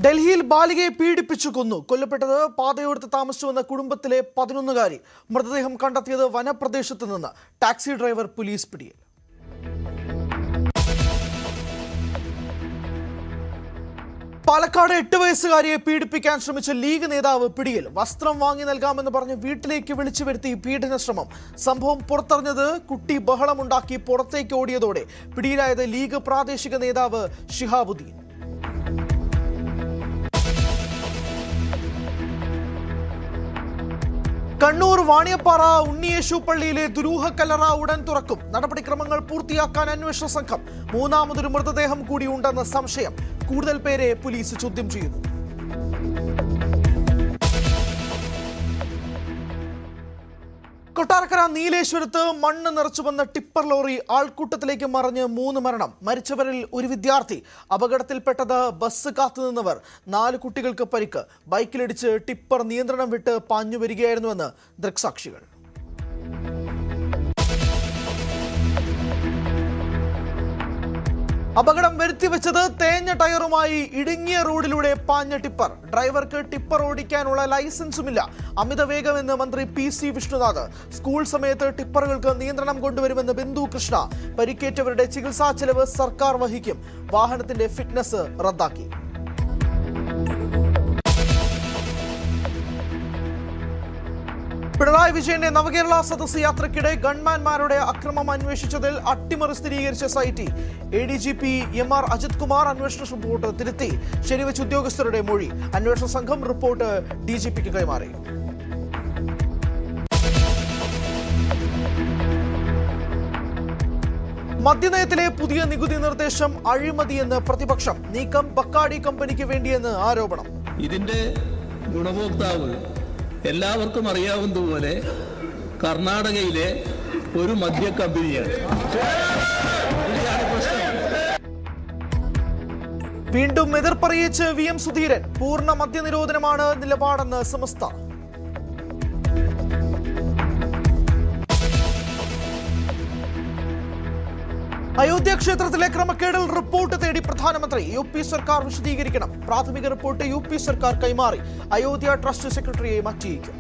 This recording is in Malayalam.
ഡൽഹിയിൽ ബാലികയെ പീഡിപ്പിച്ചു കൊന്നു. കൊല്ലപ്പെട്ടത് പാതയോരത്ത് താമസിച്ചുവന്ന കുടുംബത്തിലെ 11-കാരി. മൃതദേഹം കണ്ടെത്തിയത് വനപ്രദേശത്ത് നിന്ന്. ടാക്സി ഡ്രൈവർ പോലീസ് പിടിയിൽ. പാലക്കാട് 8 വയസ്സുകാരിയെ പീഡിപ്പിക്കാൻ ശ്രമിച്ച ലീഗ് നേതാവ് പിടിയിൽ. വസ്ത്രം വാങ്ങി നൽകാമെന്ന് പറഞ്ഞ് വീട്ടിലേക്ക് വിളിച്ചു വരുത്തി പീഡന ശ്രമം. സംഭവം പുറത്തറിഞ്ഞത് കുട്ടി ബഹളമുണ്ടാക്കി പുറത്തേക്ക് ഓടിയതോടെ പിടിയിലായത് ലീഗ് പ്രാദേശിക നേതാവ് ഷിഹാബുദ്ദീൻ. കണ്ണൂർ വാണിയപ്പാറ ഉണ്ണിയേശു പള്ളിയിലെ ദുരൂഹ കല്ലറ ഉടൻ തുറക്കും. നടപടിക്രമങ്ങൾ പൂർത്തിയാക്കാൻ അന്വേഷണ സംഘം. മൂന്നാമതൊരു മൃതദേഹം കൂടി ഉണ്ടെന്ന് സംശയം. കൂടുതൽ പേരെ പോലീസ് ചോദ്യം ചെയ്യുന്നു. കൊട്ടാരക്കര നീലേശ്വരത്ത് മണ്ണ് നിറച്ചു വന്ന ടിപ്പർ ലോറി ആൾക്കൂട്ടത്തിലേക്ക് മറിഞ്ഞ് 3 മരണം. മരിച്ചവരിൽ ഒരു വിദ്യാർത്ഥി. അപകടത്തിൽപ്പെട്ടത് ബസ് കാത്തുനിന്നവർ. 4 കുട്ടികൾക്ക് പരിക്ക്. ബൈക്കിലിടിച്ച് ടിപ്പർ നിയന്ത്രണം വിട്ട് പാഞ്ഞു വരികയായിരുന്നുവെന്ന് ദൃക്സാക്ഷികൾ. അപകടം വരുത്തിവെച്ചത് തേഞ്ഞ ടയറുമായി ഇടുങ്ങിയ റോഡിലൂടെ പാഞ്ഞ ടിപ്പർ. ഡ്രൈവർക്ക് ടിപ്പർ ഓടിക്കാനുള്ള ലൈസൻസുമില്ല. അമിത വേഗമെന്ന് മന്ത്രി PC വിഷ്ണുനാഥ്. സ്കൂൾ സമയത്ത് ടിപ്പറുകൾക്ക് നിയന്ത്രണം കൊണ്ടുവരുമെന്ന് ബിന്ദു കൃഷ്ണ. പരിക്കേറ്റവരുടെ ചികിത്സാ ചെലവ് സർക്കാർ വഹിക്കും. വാഹനത്തിന്റെ ഫിറ്റ്നസ് റദ്ദാക്കി. പിണറായി വിജയന്റെ നവകേരള സദസ് യാത്രയ്ക്കിടെ ഗൺമാൻമാരുടെ അക്രമം അന്വേഷിച്ചതിൽ അട്ടിമറി സ്ഥിരീകരിച്ച SIT. ADGP MR Ajith Kumar അന്വേഷണ റിപ്പോർട്ട് തിരുത്തി. ശരിവെച്ച ഉദ്യോഗസ്ഥരുടെ മൊഴി. അന്വേഷണ സംഘം റിപ്പോർട്ട് DGPക്ക് കൈമാറി. മദ്യനയത്തിലെ പുതിയ നികുതി നിർദ്ദേശം അഴിമതിയെന്ന് പ്രതിപക്ഷം. നീക്കം ബക്കാടി കമ്പനിക്ക് വേണ്ടിയെന്ന് ആരോപണം. ഇതിന്റെ ഗുണഭോക്താവ് എല്ലാവർക്കും അറിയാവുന്നതുപോലെ കർണാടകയിലെ ഒരു മദ്യ കമ്പനിയാണ്. വീണ്ടും എതിർപ്പറിയിച്ച് VM സുധീരൻ. പൂർണ്ണ മദ്യനിരോധനമാണ് നിലപാടെന്ന് സമസ്ത. അയോധ്യ ക്ഷേത്രത്തിലെ ക്രമക്കേടിൽ റിപ്പോർട്ട് തേടി പ്രധാനമന്ത്രി. UP സർക്കാർ വിശദീകരിക്കണം. പ്രാഥമിക റിപ്പോർട്ട് UP സർക്കാർ കൈമാറി. അയോധ്യ ട്രസ്റ്റ് സെക്രട്ടറിയെ മാറ്റിയിരിക്കും.